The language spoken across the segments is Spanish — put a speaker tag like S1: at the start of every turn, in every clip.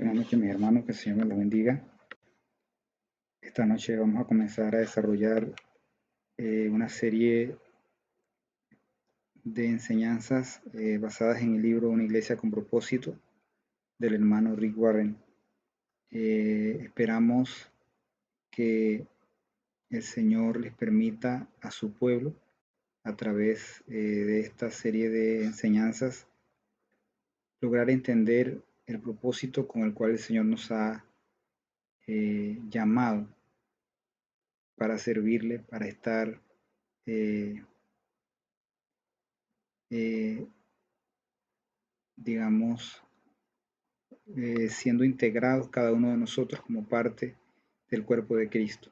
S1: Buenas noches, mis hermanos, que el Señor me los bendiga. Esta noche vamos a comenzar a desarrollar una serie de enseñanzas basadas en el libro Una iglesia con propósito del hermano Rick Warren. Esperamos que el Señor les permita a su pueblo, a través de esta serie de enseñanzas, lograr entender el propósito con el cual el Señor nos ha llamado para servirle, para estar digamos, siendo integrados cada uno de nosotros como parte del cuerpo de Cristo.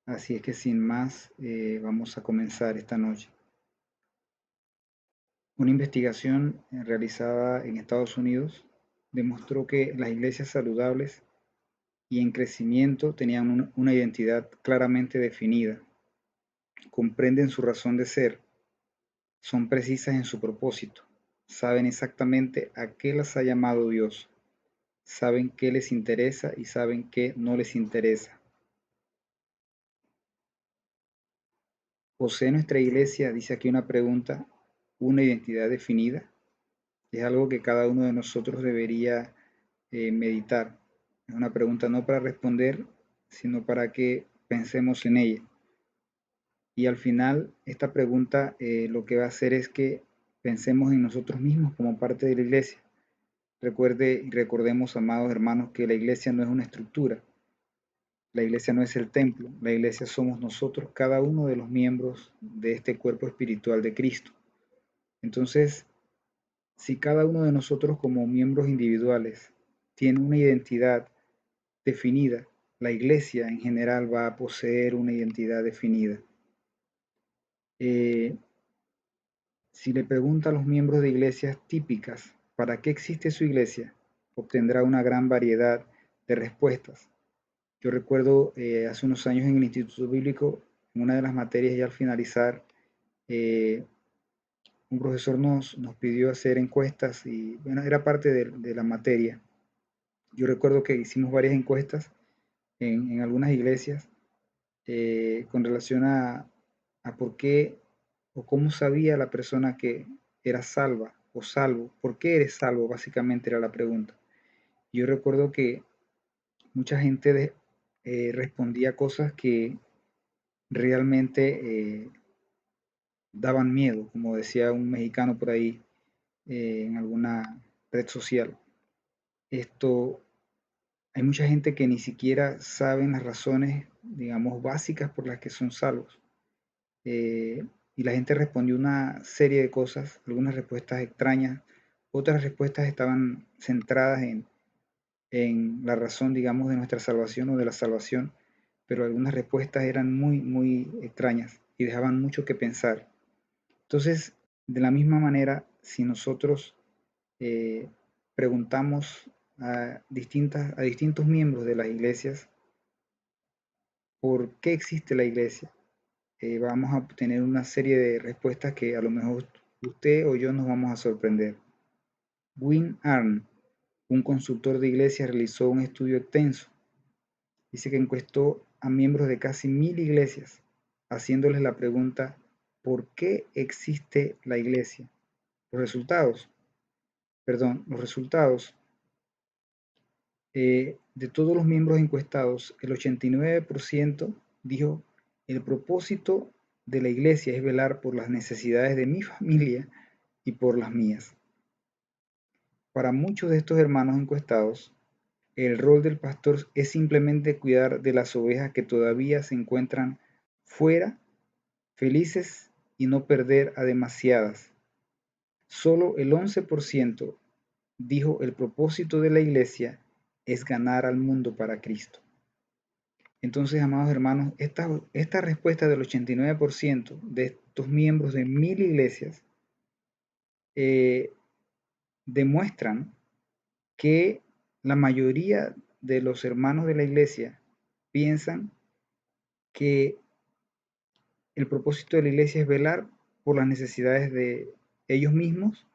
S1: Así es que sin más, vamos a comenzar esta noche. Una investigación realizada en Estados Unidos demostró que las iglesias saludables y en crecimiento tenían una identidad claramente definida, comprenden su razón de ser, son precisas en su propósito, saben exactamente a qué las ha llamado Dios, saben qué les interesa y saben qué no les interesa. ¿Posee nuestra iglesia, dice aquí una pregunta, una identidad definida? Es algo que cada uno de nosotros debería meditar. Es una pregunta no para responder, sino para que pensemos en ella. Y al final, esta pregunta lo que va a hacer es que pensemos en nosotros mismos como parte de la iglesia. Recuerde y recordemos, amados hermanos, que la iglesia no es una estructura. La iglesia no es el templo, la iglesia somos nosotros, cada uno de los miembros de este cuerpo espiritual de Cristo. Entonces, si cada uno de nosotros como miembros individuales tiene una identidad definida, la iglesia en general va a poseer una identidad definida. Si le pregunta a los miembros de iglesias típicas ¿para qué existe su iglesia?, obtendrá una gran variedad de respuestas. Yo recuerdo hace unos años en el Instituto Bíblico, en una de las materias, ya al finalizar, un profesor nos pidió hacer encuestas y bueno, era parte de la materia. Yo recuerdo que hicimos varias encuestas en algunas iglesias con relación a por qué o cómo sabía la persona que era salva o salvo. ¿Por qué eres salvo? Básicamente era la pregunta. Yo recuerdo que mucha gente respondía cosas que realmente daban miedo, como decía un mexicano por ahí en alguna red social. Hay mucha gente que ni siquiera saben las razones, digamos, básicas por las que son salvos. Y la gente respondió una serie de cosas, algunas respuestas extrañas, otras respuestas estaban centradas en la razón, digamos, de nuestra salvación o de la salvación, pero algunas respuestas eran muy, muy extrañas y dejaban mucho que pensar. Entonces, de la misma manera, si nosotros preguntamos a distintos miembros de las iglesias por qué existe la iglesia, vamos a obtener una serie de respuestas que a lo mejor usted o yo nos vamos a sorprender. Win Arn, un consultor de iglesias, realizó un estudio extenso. Dice que encuestó a miembros de casi 1000 iglesias, haciéndoles la pregunta, ¿por qué existe la iglesia? Los resultados de todos los miembros encuestados, el 89% dijo, el propósito de la iglesia es velar por las necesidades de mi familia y por las mías. Para muchos de estos hermanos encuestados, el rol del pastor es simplemente cuidar de las ovejas que todavía se encuentran fuera, felices y no perder a demasiadas. Solo el 11% dijo el propósito de la iglesia es ganar al mundo para Cristo. Entonces, amados hermanos, esta respuesta del 89% de estos miembros de 1000 iglesias demuestran que la mayoría de los hermanos de la iglesia piensan que el propósito de la iglesia es velar por las necesidades de ellos mismos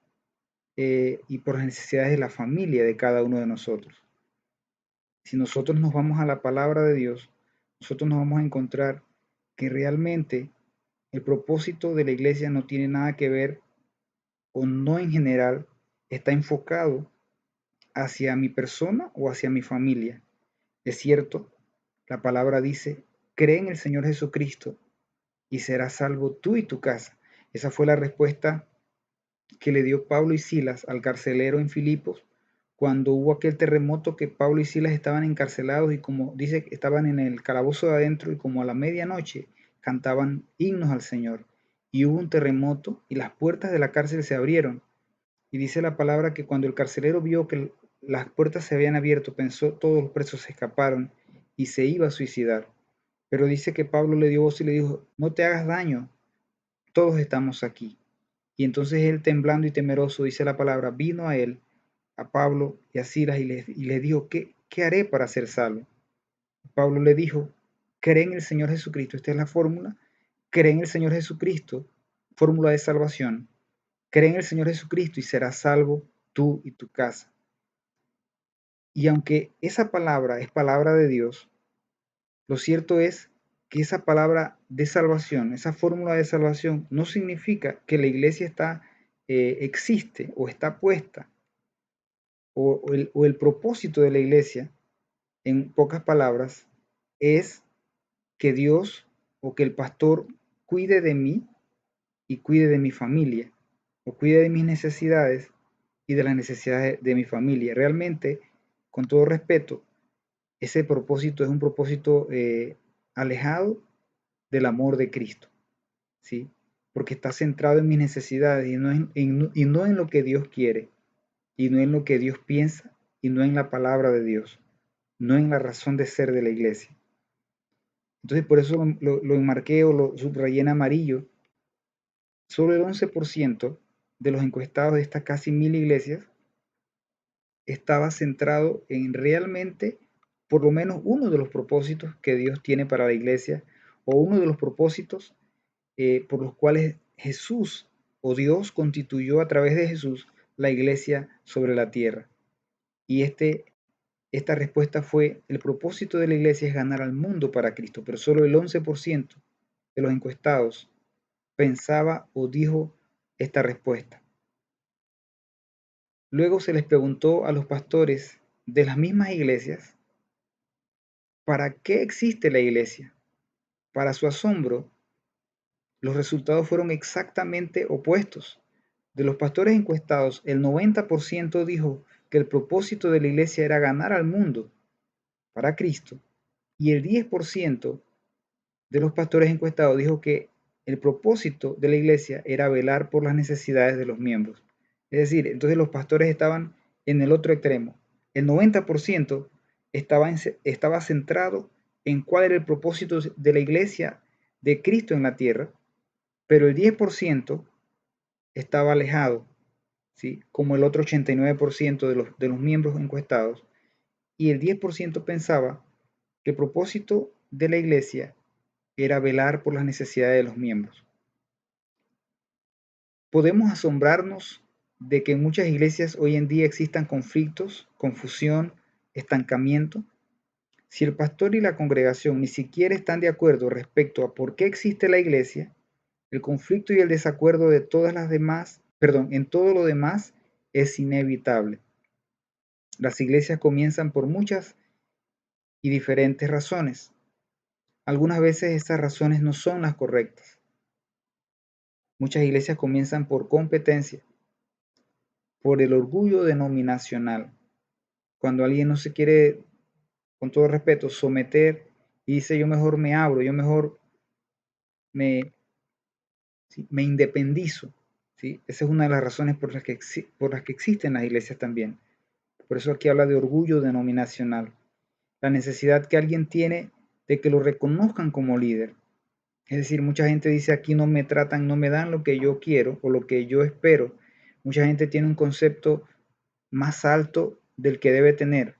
S1: y por las necesidades de la familia de cada uno de nosotros. Si nosotros nos vamos a la palabra de Dios, nosotros nos vamos a encontrar que realmente el propósito de la iglesia no tiene nada que ver, o no en general, está enfocado hacia mi persona o hacia mi familia. Es cierto, la palabra dice, cree en el Señor Jesucristo y serás salvo tú y tu casa. Esa fue la respuesta que le dio Pablo y Silas al carcelero en Filipos cuando hubo aquel terremoto, que Pablo y Silas estaban encarcelados y, como dice, estaban en el calabozo de adentro, y como a la medianoche cantaban himnos al Señor, y hubo un terremoto y las puertas de la cárcel se abrieron. Y dice la palabra que cuando el carcelero vio que las puertas se habían abierto, pensó todos los presos se escaparon y se iba a suicidar. Pero dice que Pablo le dio voz y le dijo, no te hagas daño, todos estamos aquí. Y entonces él, temblando y temeroso, dice la palabra, vino a él, a Pablo y a Silas, y les dijo, ¿qué haré para ser salvo? Pablo le dijo, cree en el Señor Jesucristo. Esta es la fórmula. Cree en el Señor Jesucristo, fórmula de salvación. Cree en el Señor Jesucristo y serás salvo tú y tu casa. Y aunque esa palabra es palabra de Dios, lo cierto es que esa palabra de salvación, esa fórmula de salvación, no significa que la iglesia existe o está puesta, o el propósito de la iglesia, en pocas palabras, es que Dios o que el pastor cuide de mí y cuide de mi familia, o cuide de mis necesidades y de las necesidades de mi familia. Realmente, con todo respeto, ese propósito es un propósito alejado del amor de Cristo, ¿sí? Porque está centrado en mis necesidades y no en lo que Dios quiere, y no en lo que Dios piensa, y no en la palabra de Dios, no en la razón de ser de la iglesia. Entonces, por eso lo enmarqué o lo subrayé en amarillo. Solo el 11% de los encuestados de estas casi 1000 iglesias estaba centrado en realmente por lo menos uno de los propósitos que Dios tiene para la iglesia, o uno de los propósitos por los cuales Jesús o Dios constituyó a través de Jesús la iglesia sobre la tierra. Y esta respuesta fue, el propósito de la iglesia es ganar al mundo para Cristo, pero solo el 11% de los encuestados pensaba o dijo esta respuesta. Luego se les preguntó a los pastores de las mismas iglesias, ¿para qué existe la iglesia? Para su asombro, los resultados fueron exactamente opuestos. De los pastores encuestados, el 90% dijo que el propósito de la iglesia era ganar al mundo para Cristo, y el 10% de los pastores encuestados dijo que el propósito de la iglesia era velar por las necesidades de los miembros. Es decir, entonces los pastores estaban en el otro extremo. El 90% estaba centrado en cuál era el propósito de la iglesia de Cristo en la tierra, pero el 10% estaba alejado, ¿sí? Como el otro 89% de los miembros encuestados, y el 10% pensaba que el propósito de la iglesia era velar por las necesidades de los miembros. Podemos asombrarnos de que en muchas iglesias hoy en día existan conflictos, confusión, estancamiento. Si el pastor y la congregación ni siquiera están de acuerdo respecto a por qué existe la iglesia, el conflicto y el desacuerdo de todas las demás, en todo lo demás es inevitable. Las iglesias comienzan por muchas y diferentes razones. Algunas veces esas razones no son las correctas. Muchas iglesias comienzan por competencia, por el orgullo denominacional. Cuando alguien no se quiere, con todo respeto, someter y dice yo mejor me abro, yo mejor me, ¿sí?, me independizo, ¿sí? Esa es una de las razones por las que existen las iglesias también. Por eso aquí habla de orgullo denominacional. La necesidad que alguien tiene de que lo reconozcan como líder. Es decir, mucha gente dice aquí no me tratan, no me dan lo que yo quiero o lo que yo espero. Mucha gente tiene un concepto más alto del que debe tener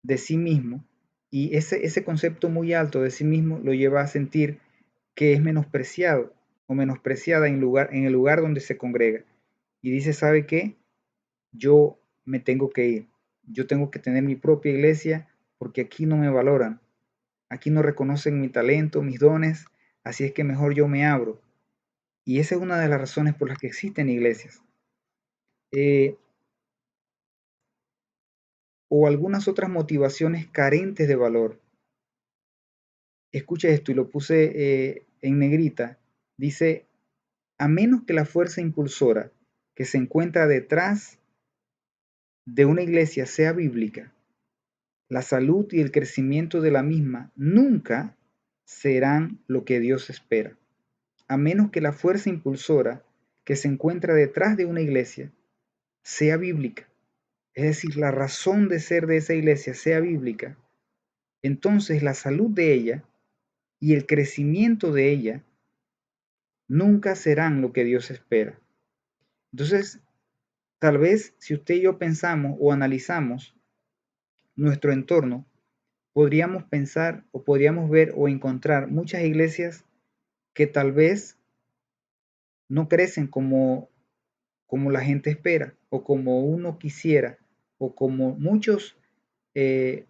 S1: de sí mismo, y ese concepto muy alto de sí mismo lo lleva a sentir que es menospreciado o menospreciada en el lugar donde se congrega. Y dice, ¿sabe qué? yo me tengo que ir. Yo tengo que tener mi propia iglesia porque aquí no me valoran. Aquí no reconocen mi talento, mis dones, así es que mejor yo me abro. Y esa es una de las razones por las que existen iglesias. Eh, o algunas otras motivaciones carentes de valor. Escucha esto y lo puse en negrita. Dice, a menos que la fuerza impulsora que se encuentra detrás de una iglesia sea bíblica, la salud y el crecimiento de la misma nunca serán lo que Dios espera. A menos que la fuerza impulsora que se encuentra detrás de una iglesia sea bíblica, es decir, la razón de ser de esa iglesia sea bíblica, entonces la salud de ella y el crecimiento de ella nunca serán lo que Dios espera. Entonces, tal vez si usted y yo pensamos o analizamos nuestro entorno, podríamos pensar o podríamos ver o encontrar muchas iglesias que tal vez no crecen como la gente espera o como uno quisiera o como muchos eh,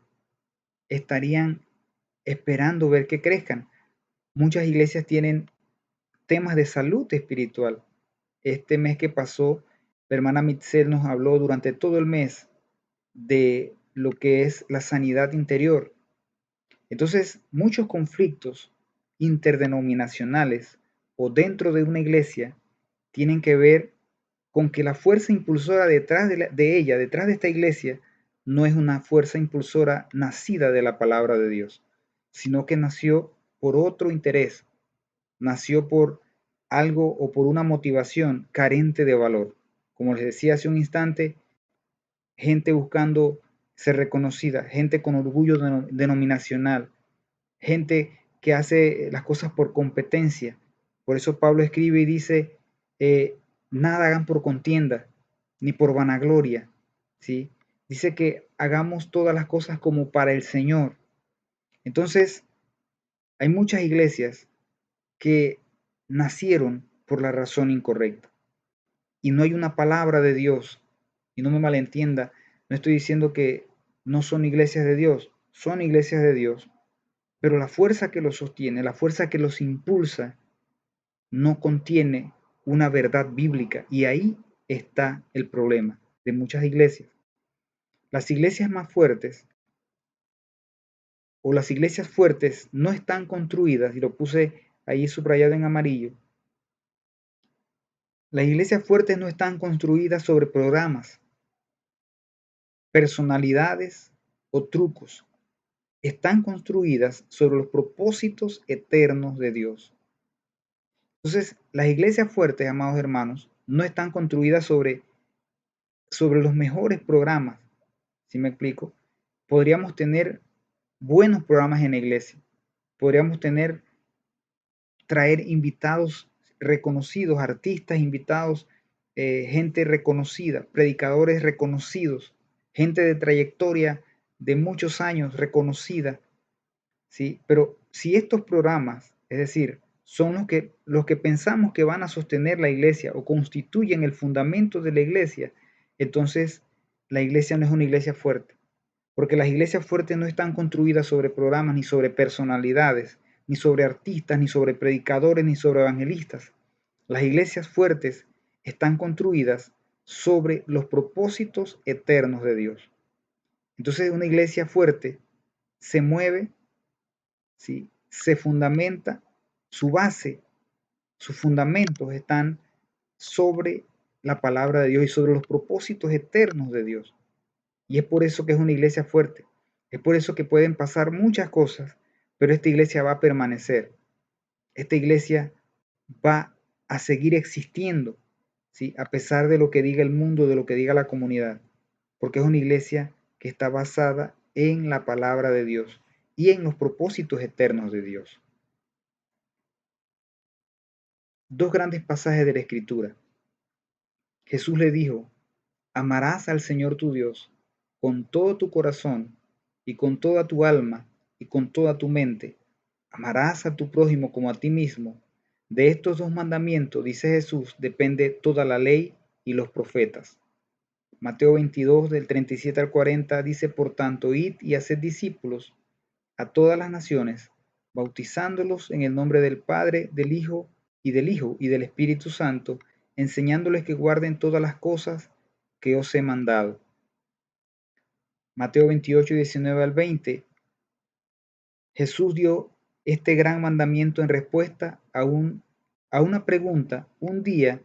S1: estarían esperando ver que crezcan. Muchas iglesias tienen temas de salud espiritual. Este mes que pasó, la hermana Mitzel nos habló durante todo el mes de lo que es la sanidad interior. Entonces, muchos conflictos interdenominacionales o dentro de una iglesia tienen que ver con que la fuerza impulsora detrás de ella, detrás de esta iglesia, no es una fuerza impulsora nacida de la palabra de Dios, sino que nació por otro interés, nació por algo o por una motivación carente de valor. Como les decía hace un instante, gente buscando ser reconocida, gente con orgullo denominacional, gente que hace las cosas por competencia. Por eso Pablo escribe y dice, nada hagan por contienda, ni por vanagloria, ¿sí? Dice que hagamos todas las cosas como para el Señor. Entonces, hay muchas iglesias que nacieron por la razón incorrecta y no hay una palabra de Dios. Y no me malentienda, no estoy diciendo que no son iglesias de Dios, son iglesias de Dios, pero la fuerza que los sostiene, la fuerza que los impulsa, no contiene una verdad bíblica. Y ahí está el problema de muchas iglesias. Las iglesias más fuertes o las iglesias fuertes no están construidas, y lo puse ahí subrayado en amarillo, las iglesias fuertes no están construidas sobre programas, personalidades o trucos. Están construidas sobre los propósitos eternos de Dios. Entonces, las iglesias fuertes, amados hermanos, no están construidas sobre los mejores programas. ¿Sí me explico? Podríamos tener buenos programas en la iglesia. Podríamos traer invitados reconocidos, artistas invitados, gente reconocida, predicadores reconocidos, gente de trayectoria de muchos años reconocida, ¿sí? Pero si estos programas, es decir, son los que pensamos que van a sostener la iglesia o constituyen el fundamento de la iglesia, entonces la iglesia no es una iglesia fuerte, porque las iglesias fuertes no están construidas sobre programas, ni sobre personalidades, ni sobre artistas, ni sobre predicadores, ni sobre evangelistas. Las iglesias fuertes están construidas sobre los propósitos eternos de Dios. Entonces una iglesia fuerte se mueve, ¿sí? Se fundamenta, su base, sus fundamentos están sobre la palabra de Dios y sobre los propósitos eternos de Dios. Y es por eso que es una iglesia fuerte. Es por eso que pueden pasar muchas cosas, pero esta iglesia va a permanecer. Esta iglesia va a seguir existiendo, ¿sí? A pesar de lo que diga el mundo, de lo que diga la comunidad, porque es una iglesia que está basada en la palabra de Dios y en los propósitos eternos de Dios. Dos grandes pasajes de la Escritura. Jesús le dijo, amarás al Señor tu Dios con todo tu corazón y con toda tu alma y con toda tu mente. Amarás a tu prójimo como a ti mismo. De estos dos mandamientos, dice Jesús, depende toda la ley y los profetas. Mateo 22, del 37 al 40, dice, por tanto, id y haced discípulos a todas las naciones, bautizándolos en el nombre del Padre, del Hijo y del Espíritu Santo, enseñándoles que guarden todas las cosas que os he mandado. Mateo 28, 19 al 20, Jesús dio este gran mandamiento en respuesta a una pregunta. Un día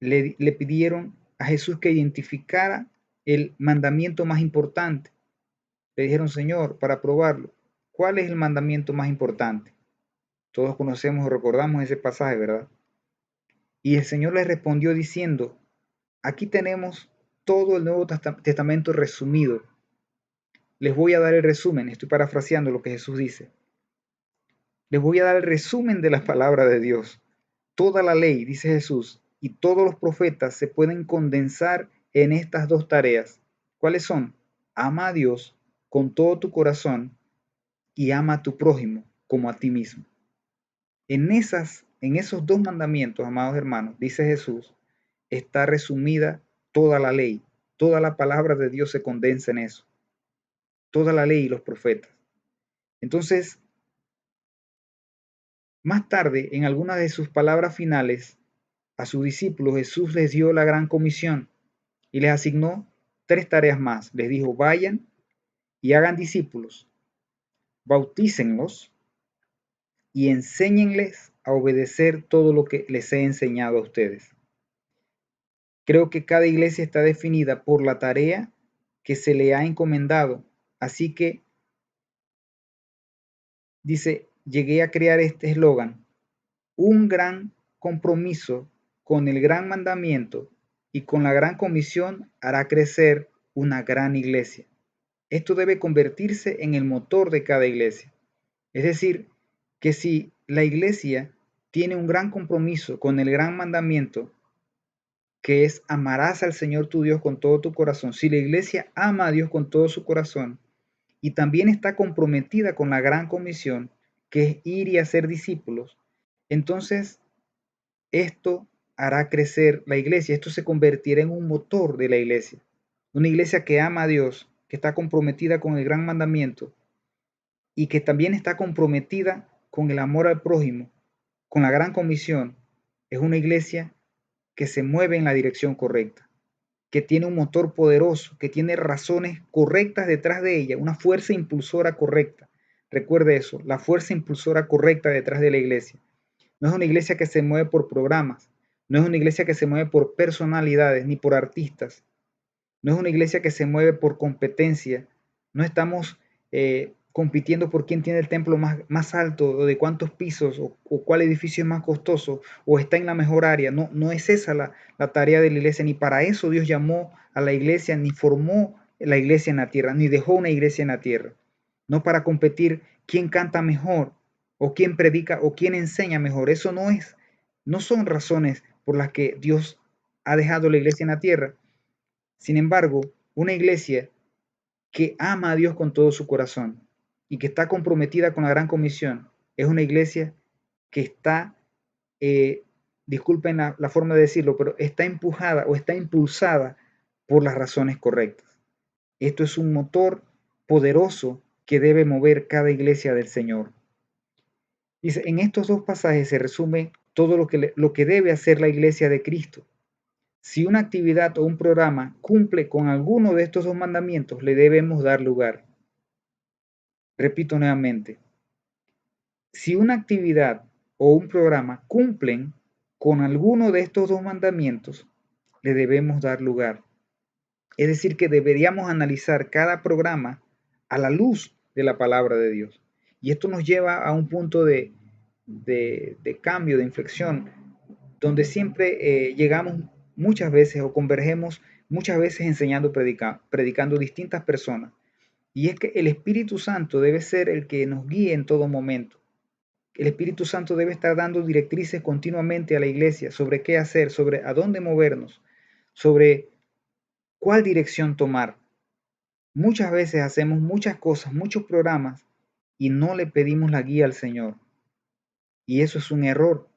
S1: le pidieron a Jesús que identificara el mandamiento más importante. Le dijeron, Señor, para probarlo, ¿cuál es el mandamiento más importante? Todos conocemos o recordamos ese pasaje, ¿verdad? Y el Señor les respondió diciendo, aquí tenemos todo el Nuevo Testamento resumido. Les voy a dar el resumen, estoy parafraseando lo que Jesús dice. Les voy a dar el resumen de la palabra de Dios. Toda la ley, dice Jesús, y todos los profetas se pueden condensar en estas dos tareas. ¿Cuáles son? Ama a Dios con todo tu corazón y ama a tu prójimo como a ti mismo. En esos dos mandamientos, amados hermanos, dice Jesús, está resumida toda la ley. Toda la palabra de Dios se condensa en eso. Toda la ley y los profetas. Entonces, más tarde, en algunas de sus palabras finales, a sus discípulos Jesús les dio la gran comisión y les asignó 3 tareas más. Les dijo, vayan y hagan discípulos, bautícenlos y enséñenles a obedecer todo lo que les he enseñado a ustedes. Creo que cada iglesia está definida por la tarea que se le ha encomendado. Así que, dice, llegué a crear este eslogan, un gran compromiso con el gran mandamiento y con la gran comisión hará crecer una gran iglesia. Esto debe convertirse en el motor de cada iglesia. Es decir, que si la iglesia tiene un gran compromiso con el gran mandamiento, que es amarás al Señor tu Dios con todo tu corazón, si la iglesia ama a Dios con todo su corazón y también está comprometida con la gran comisión, que es ir y hacer discípulos, entonces esto hará crecer la iglesia, esto se convertirá en un motor de la iglesia. Una iglesia que ama a Dios, que está comprometida con el gran mandamiento y que también está comprometida con el amor al prójimo, con la gran comisión, es una iglesia que se mueve en la dirección correcta, que tiene un motor poderoso, que tiene razones correctas detrás de ella, una fuerza impulsora correcta. Recuerde eso, la fuerza impulsora correcta detrás de la iglesia. No es una iglesia que se mueve por programas, no es una iglesia que se mueve por personalidades ni por artistas, no es una iglesia que se mueve por competencia, no estamos compitiendo por quién tiene el templo más alto, o de cuántos pisos, o cuál edificio es más costoso, o está en la mejor área. No, no es esa la tarea de la iglesia, ni para eso Dios llamó a la iglesia, ni formó la iglesia en la tierra, ni dejó una iglesia en la tierra. No para competir quién canta mejor, o quién predica, o quién enseña mejor. Eso no son razones por las que Dios ha dejado la iglesia en la tierra. Sin embargo, una iglesia que ama a Dios con todo su corazón y que está comprometida con la gran comisión es una iglesia que está, disculpen la forma de decirlo, pero está empujada o está impulsada por las razones correctas. Esto es un motor poderoso que debe mover cada iglesia del Señor. Dice, en estos dos pasajes se resume todo lo que debe hacer la iglesia de Cristo. Si una actividad o un programa cumple con alguno de estos dos mandamientos, le debemos dar lugar. Repito nuevamente, si una actividad o un programa cumplen con alguno de estos dos mandamientos, le debemos dar lugar. Es decir, que deberíamos analizar cada programa a la luz de la palabra de Dios. Y esto nos lleva a un punto de cambio, de inflexión, donde siempre llegamos muchas veces o convergemos muchas veces enseñando, predicando distintas personas. Y es que el Espíritu Santo debe ser el que nos guíe en todo momento. El Espíritu Santo debe estar dando directrices continuamente a la iglesia sobre qué hacer, sobre a dónde movernos, sobre cuál dirección tomar. Muchas veces hacemos muchas cosas, muchos programas y no le pedimos la guía al Señor. Y eso es un error.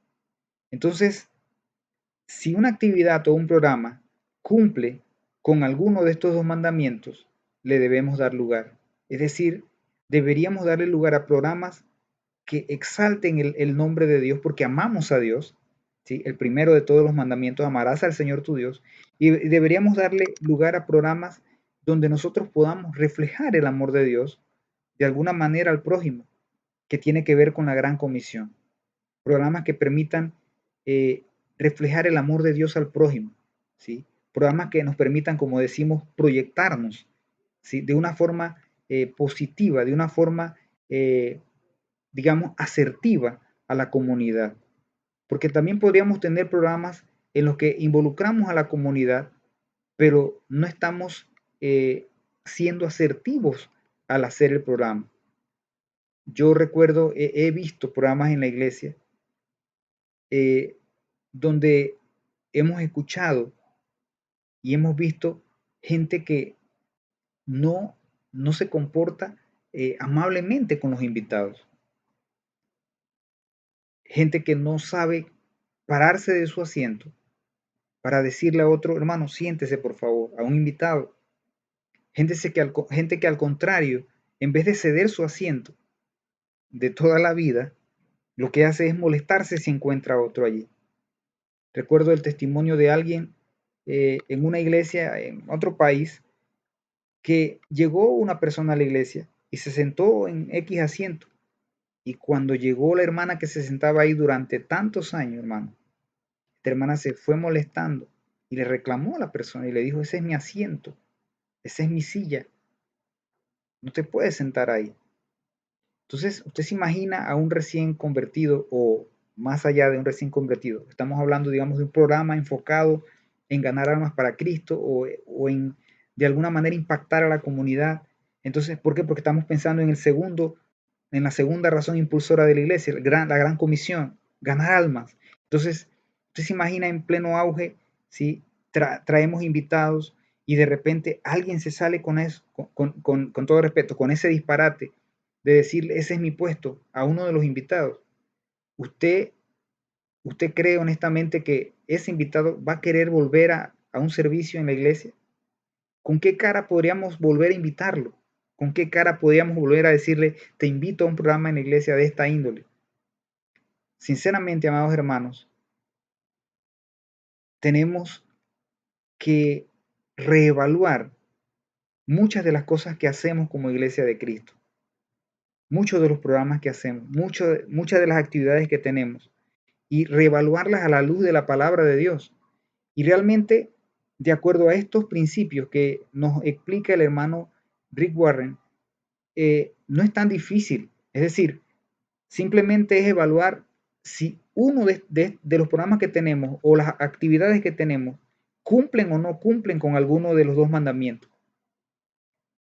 S1: Entonces, si una actividad o un programa cumple con alguno de estos dos mandamientos le debemos dar lugar. Es decir, deberíamos darle lugar a programas que exalten el nombre de Dios porque amamos a Dios. ¿Sí? El primero de todos los mandamientos, amarás al Señor tu Dios. Y deberíamos darle lugar a programas donde nosotros podamos reflejar el amor de Dios de alguna manera al prójimo, que tiene que ver con la gran comisión. Programas que permitan eh, reflejar el amor de Dios al prójimo, ¿sí? Programas que nos permitan, como decimos, proyectarnos, ¿sí? De una forma positiva, de una forma, digamos, asertiva a la comunidad. Porque también podríamos tener programas en los que involucramos a la comunidad, pero no estamos siendo asertivos al hacer el programa. Yo recuerdo, he visto programas en la iglesia eh, donde hemos escuchado y hemos visto gente que no, no se comporta amablemente con los invitados. Gente que no sabe pararse de su asiento para decirle a otro, hermano, siéntese por favor, a un invitado. Gente que al contrario, en vez de ceder su asiento de toda la vida, lo que hace es molestarse si encuentra a otro allí. Recuerdo el testimonio de alguien en una iglesia en otro país que llegó una persona a la iglesia y se sentó en X asiento. Y cuando llegó la hermana que se sentaba ahí durante tantos años, hermano, esta hermana se fue molestando y le reclamó a la persona y le dijo, ese es mi asiento, esa es mi silla, no te puedes sentar ahí. Entonces, usted se imagina a un recién convertido o más allá de un recién convertido. Estamos hablando, digamos, de un programa enfocado en ganar almas para Cristo o en, de alguna manera, impactar a la comunidad. Entonces, ¿por qué? Porque estamos pensando en la segunda razón impulsora de la iglesia, la gran comisión, ganar almas. Entonces, usted se imagina en pleno auge, si traemos invitados y de repente alguien se sale con eso, con todo respeto, con ese disparate de decirle, ese es mi puesto, a uno de los invitados. ¿Usted, usted cree honestamente que ese invitado va a querer volver a un servicio en la iglesia? ¿Con qué cara podríamos volver a invitarlo? ¿Con qué cara podríamos volver a decirle, te invito a un programa en la iglesia de esta índole? Sinceramente, amados hermanos, tenemos que reevaluar muchas de las cosas que hacemos como iglesia de Cristo, muchos de los programas que hacemos, muchas de las actividades que tenemos y reevaluarlas a la luz de la palabra de Dios. Y realmente, de acuerdo a estos principios que nos explica el hermano Rick Warren, no es tan difícil. Es decir, simplemente es evaluar si uno de los programas que tenemos o las actividades que tenemos cumplen o no cumplen con alguno de los dos mandamientos.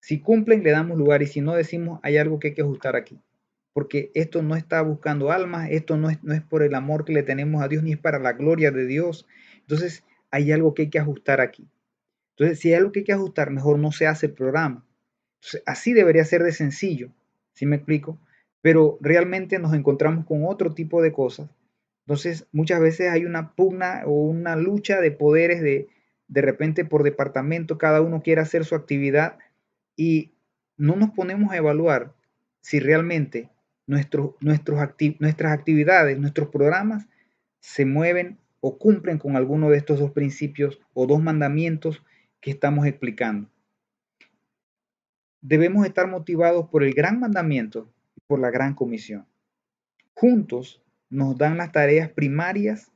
S1: Si cumplen, le damos lugar y si no, decimos hay algo que hay que ajustar aquí. Porque esto no está buscando almas, esto no es por el amor que le tenemos a Dios, ni es para la gloria de Dios. Entonces, hay algo que hay que ajustar aquí. Entonces, si hay algo que hay que ajustar, mejor no se hace el programa. Entonces, así debería ser de sencillo, ¿sí me explico? Pero realmente nos encontramos con otro tipo de cosas. Entonces, muchas veces hay una pugna o una lucha de poderes de repente por departamento, cada uno quiere hacer su actividad y no nos ponemos a evaluar si realmente nuestras actividades, nuestros programas se mueven o cumplen con alguno de estos dos principios o dos mandamientos que estamos explicando. Debemos estar motivados por el gran mandamiento y por la gran comisión. Juntos nos dan las tareas primarias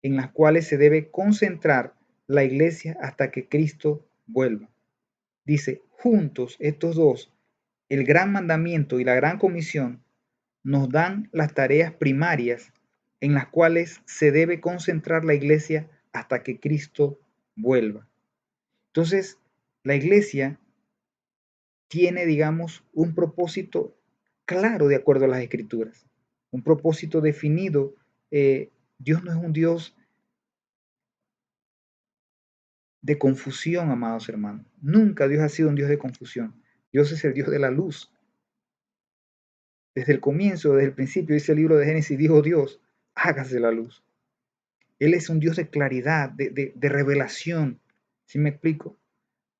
S1: en las cuales se debe concentrar la iglesia hasta que Cristo vuelva. Dice, juntos estos dos, el gran mandamiento y la gran comisión, nos dan las tareas primarias en las cuales se debe concentrar la iglesia hasta que Cristo vuelva. Entonces, la iglesia tiene, digamos, un propósito claro de acuerdo a las escrituras, un propósito definido. Dios no es un Dios de confusión, amados hermanos. Nunca Dios ha sido un Dios de confusión. Dios es el Dios de la luz. Desde el comienzo, desde el principio, dice el libro de Génesis, dijo Dios, hágase la luz. Él es un Dios de claridad, de revelación. ¿Sí me explico?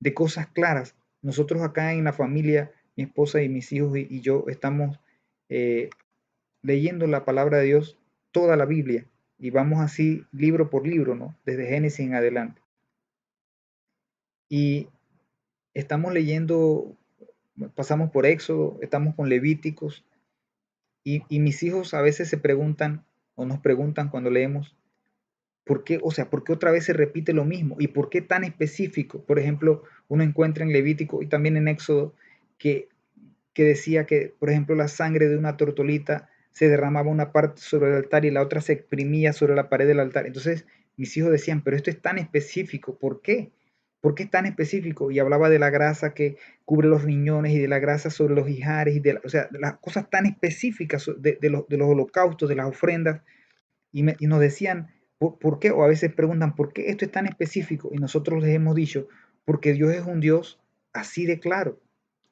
S1: de cosas claras. Nosotros acá en la familia, mi esposa y mis hijos y yo estamos eh, leyendo la palabra de Dios, toda la Biblia, y vamos así libro por libro, ¿no? Desde Génesis en adelante. Y estamos leyendo, pasamos por Éxodo, estamos con Levíticos, y mis hijos a veces se preguntan o nos preguntan cuando leemos, ¿por qué? O sea, ¿por qué otra vez se repite lo mismo? ¿Y por qué tan específico? Por ejemplo, uno encuentra en Levítico y también en Éxodo que, que decía que, por ejemplo, la sangre de una tortolita se derramaba una parte sobre el altar y la otra se exprimía sobre la pared del altar. Entonces mis hijos decían, pero esto es tan específico, ¿por qué? ¿Por qué es tan específico? Y hablaba de la grasa que cubre los riñones y de la grasa sobre los ijares, y o sea, de las cosas tan específicas de los holocaustos, de las ofrendas, y nos decían, ¿por qué? O a veces preguntan, ¿por qué esto es tan específico? Y nosotros les hemos dicho, porque Dios es un Dios así de claro.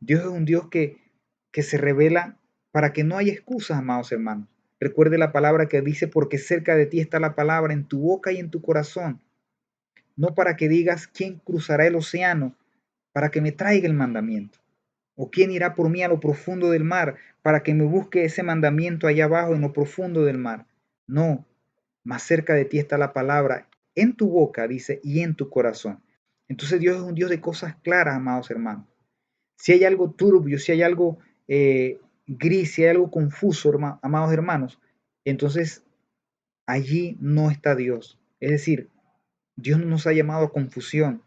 S1: Dios es un Dios que se revela para que no haya excusas, amados hermanos. Recuerde la palabra que dice, porque cerca de ti está la palabra en tu boca y en tu corazón. No para que digas, ¿quién cruzará el océano para que me traiga el mandamiento? ¿O quién irá por mí a lo profundo del mar para que me busque ese mandamiento allá abajo en lo profundo del mar? No, más cerca de ti está la palabra en tu boca, dice, y en tu corazón. Entonces Dios es un Dios de cosas claras, amados hermanos. Si hay algo turbio, si hay algo gris, si hay algo confuso, amados hermanos, entonces allí no está Dios. Es decir, Dios no nos ha llamado a confusión,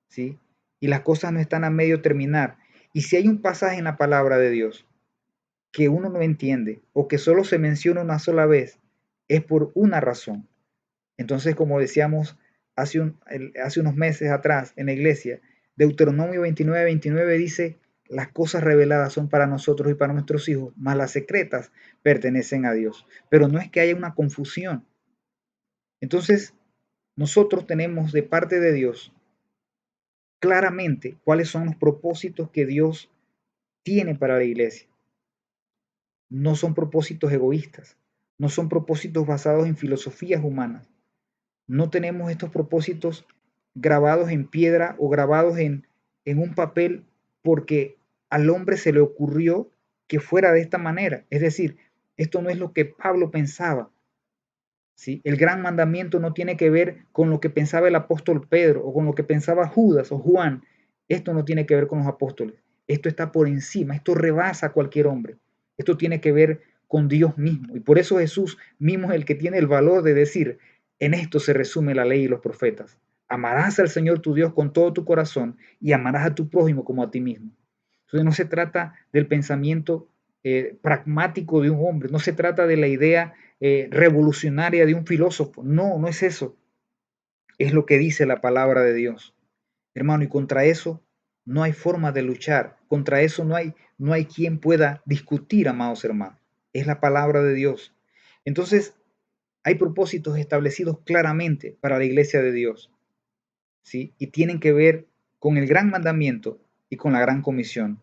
S1: ¿sí? Y las cosas no están a medio terminar. Y si hay un pasaje en la palabra de Dios que uno no entiende o que solo se menciona una sola vez, es por una razón. Entonces, como decíamos hace unos meses atrás en la iglesia, Deuteronomio 29:29 dice, las cosas reveladas son para nosotros y para nuestros hijos, mas las secretas pertenecen a Dios. Pero no es que haya una confusión. Entonces, nosotros tenemos de parte de Dios claramente cuáles son los propósitos que Dios tiene para la iglesia. No son propósitos egoístas, no son propósitos basados en filosofías humanas. No tenemos estos propósitos grabados en piedra o grabados en un papel porque al hombre se le ocurrió que fuera de esta manera. Es decir, esto no es lo que Pablo pensaba. ¿Sí? El gran mandamiento no tiene que ver con lo que pensaba el apóstol Pedro o con lo que pensaba Judas o Juan. Esto no tiene que ver con los apóstoles. Esto está por encima, esto rebasa a cualquier hombre. Esto tiene que ver con Dios mismo. Y por eso Jesús mismo es el que tiene el valor de decir, en esto se resume la ley y los profetas. Amarás al Señor tu Dios con todo tu corazón y amarás a tu prójimo como a ti mismo. Entonces no se trata del pensamiento pragmático de un hombre, no se trata de la idea revolucionaria de un filósofo. No, no es eso. Es lo que dice la palabra de Dios. Hermano, y contra eso no hay forma de luchar. Contra eso no hay quien pueda discutir, amados hermanos. Es la palabra de Dios. Entonces, hay propósitos establecidos claramente para la iglesia de Dios, ¿sí? Y tienen que ver con el gran mandamiento y con la gran comisión.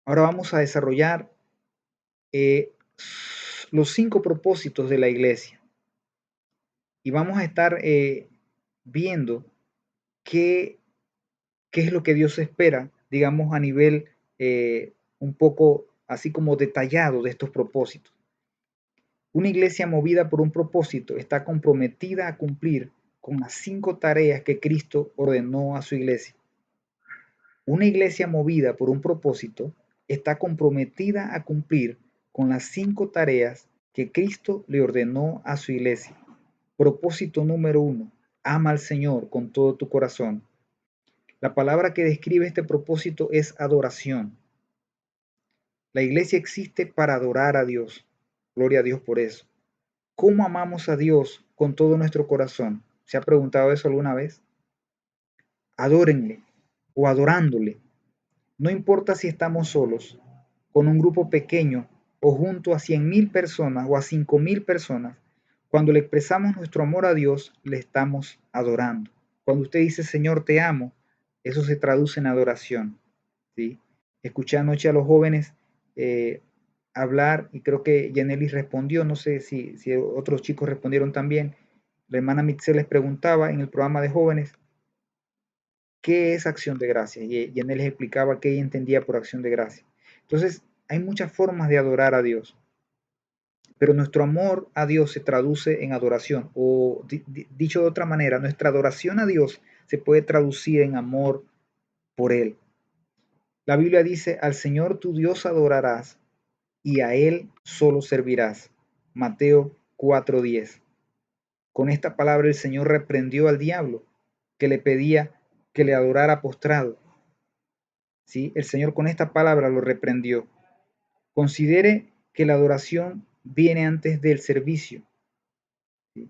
S1: Ahora vamos a desarrollar eh, los 5 propósitos de la iglesia y vamos a estar viendo qué, qué es lo que Dios espera, digamos, a nivel un poco así como detallado de estos propósitos. Una iglesia movida por un propósito está comprometida a cumplir con las 5 tareas que Cristo ordenó a su iglesia. Una iglesia movida por un propósito está comprometida a cumplir con las 5 tareas que Cristo le ordenó a su iglesia. Propósito número 1. Ama al Señor con todo tu corazón. La palabra que describe este propósito es adoración. La iglesia existe para adorar a Dios. Gloria a Dios por eso. ¿Cómo amamos a Dios con todo nuestro corazón? ¿Se ha preguntado eso alguna vez? Adórenle o adorándole. No importa si estamos solos, con un grupo pequeño o junto a 100.000 personas o a 5.000 personas, cuando le expresamos nuestro amor a Dios, le estamos adorando. Cuando usted dice, Señor, te amo, eso se traduce en adoración. ¿Sí? Escuché anoche a los jóvenes eh, hablar y creo que Yaneli respondió, no sé si otros chicos respondieron también. La hermana Mitzel les preguntaba en el programa de jóvenes, qué es acción de gracia. Y en él les explicaba qué ella entendía por acción de gracia. Entonces, hay muchas formas de adorar a Dios, pero nuestro amor a Dios se traduce en adoración, o dicho de otra manera, nuestra adoración a Dios se puede traducir en amor por Él. La Biblia dice, al Señor tu Dios adorarás y a Él solo servirás. Mateo 4:10. Con esta palabra el Señor reprendió al diablo que le pedía que le adorara postrado. ¿Sí? El Señor con esta palabra lo reprendió. Considere que la adoración viene antes del servicio. ¿Sí?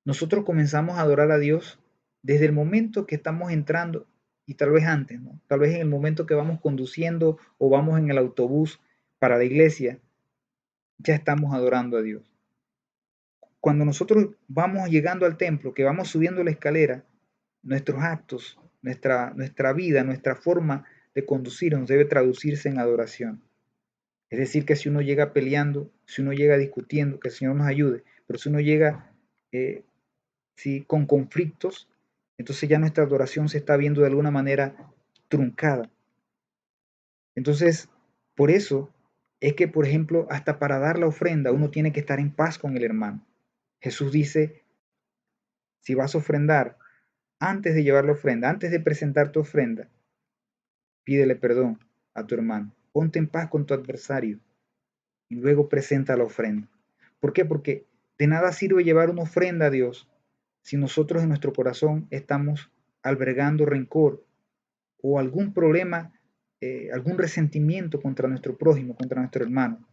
S1: Nosotros comenzamos a adorar a Dios desde el momento que estamos entrando y tal vez antes, ¿no? Tal vez en el momento que vamos conduciendo o vamos en el autobús para la iglesia, ya estamos adorando a Dios. Cuando nosotros vamos llegando al templo, que vamos subiendo la escalera, nuestros actos, nuestra vida, nuestra forma de conducirnos debe traducirse en adoración. Es decir, que si uno llega peleando, si uno llega discutiendo, que el Señor nos ayude, pero si uno llega ¿sí? con conflictos, entonces ya nuestra adoración se está viendo de alguna manera truncada. Entonces, por eso es que, por ejemplo, hasta para dar la ofrenda, uno tiene que estar en paz con el hermano. Jesús dice, si vas a ofrendar, antes de llevar la ofrenda, antes de presentar tu ofrenda, pídele perdón a tu hermano. Ponte en paz con tu adversario y luego presenta la ofrenda. ¿Por qué? Porque de nada sirve llevar una ofrenda a Dios si nosotros en nuestro corazón estamos albergando rencor o algún problema, algún resentimiento contra nuestro prójimo, contra nuestro hermano.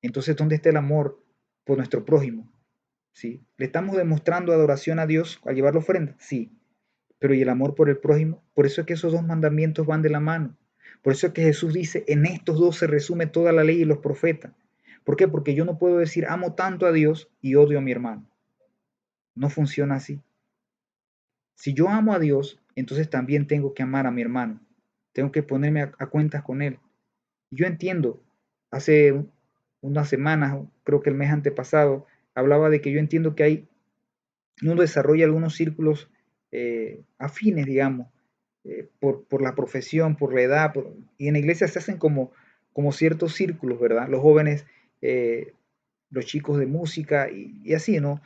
S1: Entonces, ¿dónde está el amor por nuestro prójimo? ¿Sí? ¿Le estamos demostrando adoración a Dios al llevar la ofrenda? Sí. Pero ¿y el amor por el prójimo? Por eso es que esos dos mandamientos van de la mano. Por eso es que Jesús dice, en estos dos se resume toda la ley y los profetas. ¿Por qué? Porque yo no puedo decir amo tanto a Dios y odio a mi hermano. No funciona así. Si yo amo a Dios, entonces también tengo que amar a mi hermano. Tengo que ponerme a cuentas con él. Yo entiendo, hace unas semanas, creo que el mes antepasado, hablaba de que yo entiendo que uno desarrolla algunos círculos afines, digamos, por la profesión, por la edad, y en la iglesia se hacen como ciertos círculos, ¿verdad? Los jóvenes, los chicos de música y así, ¿no?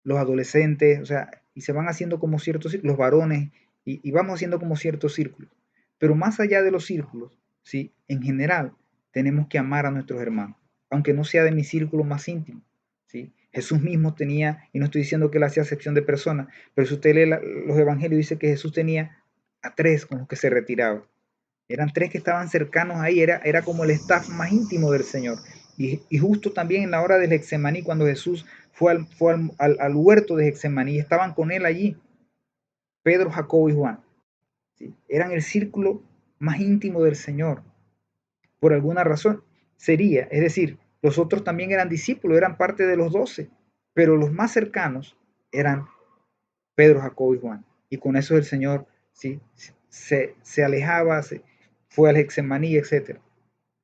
S1: Los adolescentes, o sea, y se van haciendo como ciertos círculos, los varones, y vamos haciendo como ciertos círculos. Pero más allá de los círculos, ¿sí? En general, tenemos que amar a nuestros hermanos, aunque no sea de mi círculo más íntimo, ¿sí? Jesús mismo tenía, y no estoy diciendo que él hacía acepción de personas, pero si usted lee los evangelios, dice que Jesús tenía a 3 con los que se retiraba. Eran 3 que estaban cercanos ahí, era como el staff más íntimo del Señor. Y justo también en la hora del Getsemaní, cuando Jesús fue al huerto de Getsemaní, estaban con él allí, Pedro, Jacobo y Juan. ¿Sí? Eran el círculo más íntimo del Señor. Por alguna razón sería, es decir, los otros también eran discípulos, eran parte de los 12, pero los más cercanos eran Pedro, Jacobo y Juan. Y con eso el Señor ¿sí? se alejaba, fue al Getsemaní, etc.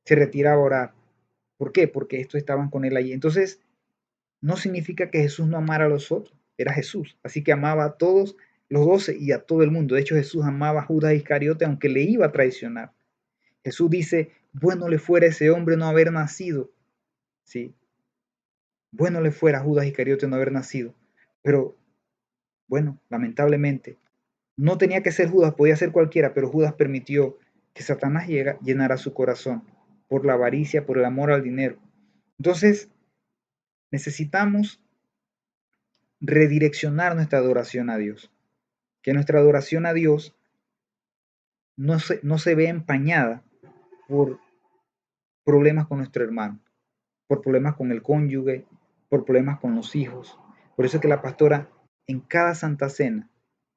S1: Se retiraba a orar. ¿Por qué? Porque estos estaban con él allí. Entonces, no significa que Jesús no amara a los otros, era Jesús. Así que amaba a todos los 12 y a todo el mundo. De hecho, Jesús amaba a Judas Iscariote aunque le iba a traicionar. Jesús dice, bueno le fuera a ese hombre no haber nacido. ¿Sí? Bueno le fuera a Judas Iscariote no haber nacido. Pero, bueno, lamentablemente, no tenía que ser Judas, podía ser cualquiera, pero Judas permitió que Satanás llenara su corazón por la avaricia, por el amor al dinero. Entonces, necesitamos redireccionar nuestra adoración a Dios. Que nuestra adoración a Dios no se vea empañada por problemas con nuestro hermano, por problemas con el cónyuge, por problemas con los hijos. Por eso es que la pastora en cada Santa Cena,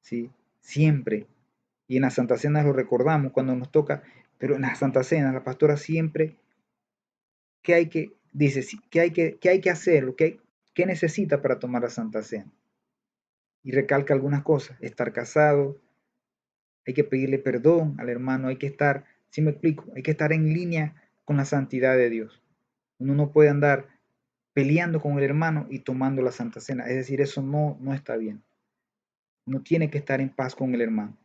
S1: ¿sí? Siempre, y en las Santa Cenas lo recordamos cuando nos toca, pero en las Santa Cenas la pastora siempre, ¿qué hay que, dice, qué hay que hacer, qué necesita para tomar la Santa Cena? Y recalca algunas cosas, estar casado, hay que pedirle perdón al hermano, hay que estar, si me explico, hay que estar en línea con la santidad de Dios. Uno no puede andar peleando con el hermano y tomando la Santa Cena, es decir, eso no está bien. uno tiene que estar en paz con el hermano.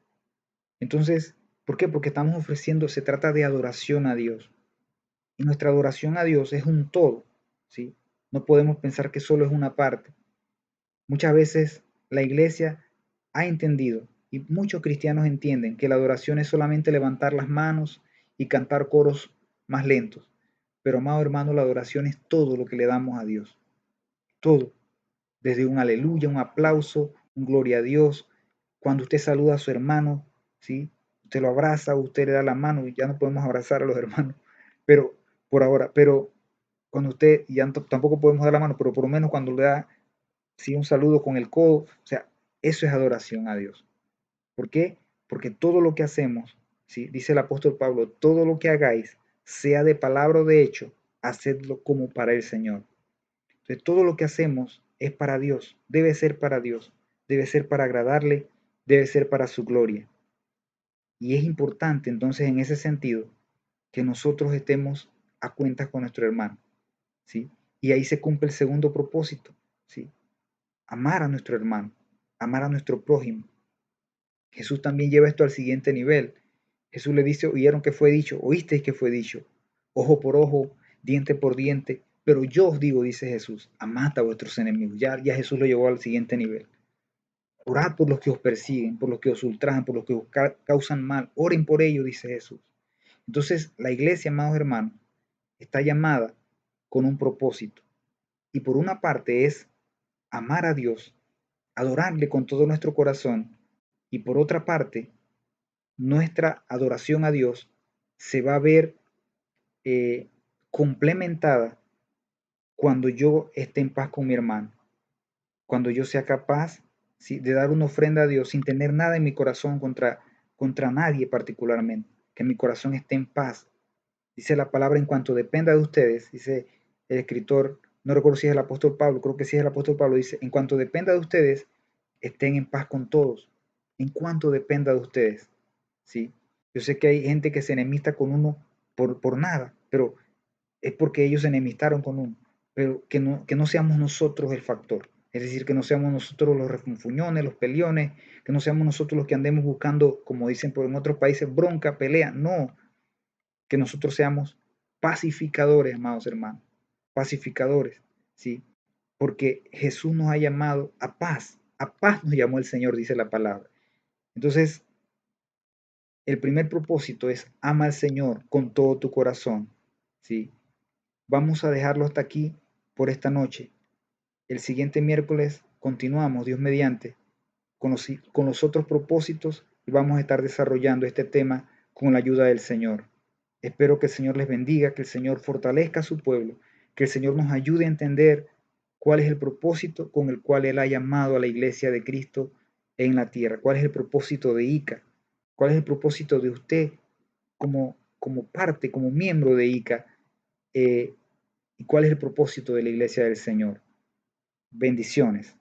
S1: Entonces, ¿por qué? Porque estamos ofreciendo, se trata de adoración a Dios. Y nuestra adoración a Dios es un todo, ¿sí? No podemos pensar que solo es una parte. Muchas veces la iglesia ha entendido, y muchos cristianos entienden, que la adoración es solamente levantar las manos y cantar coros más lentos. Pero, amado hermano, la adoración es todo lo que le damos a Dios. Todo. Desde un aleluya, un aplauso, un gloria a Dios. Cuando usted saluda a su hermano, ¿sí? Usted lo abraza, usted le da la mano, y ya no podemos abrazar a los hermanos, pero por ahora, pero cuando usted, ya tampoco podemos dar la mano, pero por lo menos cuando le da, sí, un saludo con el codo, o sea, eso es adoración a Dios. ¿Por qué? Porque todo lo que hacemos, ¿sí? Dice el apóstol Pablo, todo lo que hagáis, sea de palabra o de hecho, hacedlo como para el Señor. Entonces, todo lo que hacemos es para Dios, debe ser para Dios, debe ser para agradarle, debe ser para su gloria. Y es importante entonces en ese sentido que nosotros estemos a cuentas con nuestro hermano, ¿sí? Y ahí se cumple el segundo propósito, ¿sí? Amar a nuestro hermano, amar a nuestro prójimo. Jesús también lleva esto al siguiente nivel. Jesús le dice, oyeron que fue dicho, oísteis que fue dicho, ojo por ojo, diente por diente, pero yo os digo, dice Jesús, amad a vuestros enemigos. Ya Jesús lo llevó al siguiente nivel. Orad por los que os persiguen, por los que os ultrajan, por los que os causan mal. Oren por ellos, dice Jesús. Entonces, la iglesia, amados hermanos, está llamada con un propósito. Y por una parte es amar a Dios, adorarle con todo nuestro corazón. Y por otra parte, nuestra adoración a Dios se va a ver eh, complementada cuando yo esté en paz con mi hermano, cuando yo sea capaz, ¿sí?, de dar una ofrenda a Dios sin tener nada en mi corazón contra nadie particularmente, que mi corazón esté en paz. Dice la palabra, en cuanto dependa de ustedes, dice el escritor, no recuerdo si es el apóstol Pablo, creo que sí es el apóstol Pablo, dice, en cuanto dependa de ustedes, estén en paz con todos, en cuanto dependa de ustedes, ¿sí? Yo sé que hay gente que se enemista con uno por nada, pero es porque ellos se enemistaron con uno, pero que no seamos nosotros el factor, es decir, que no seamos nosotros los refunfuñones, los peliones, que no seamos nosotros los que andemos buscando, como dicen por en otros países, bronca, pelea, no, que nosotros seamos pacificadores, amados hermanos, pacificadores, ¿sí? Porque Jesús nos ha llamado a paz nos llamó el Señor, dice la palabra. Entonces, el primer propósito es ama al Señor con todo tu corazón, ¿sí? Vamos a dejarlo hasta aquí por esta noche. El siguiente miércoles continuamos, Dios mediante, con los otros propósitos y vamos a estar desarrollando este tema con la ayuda del Señor. Espero que el Señor les bendiga, que el Señor fortalezca a su pueblo, que el Señor nos ayude a entender cuál es el propósito con el cual Él ha llamado a la iglesia de Cristo en la tierra, cuál es el propósito de ICA, cuál es el propósito de usted como parte, como miembro de ICA, y cuál es el propósito de la iglesia del Señor. Bendiciones.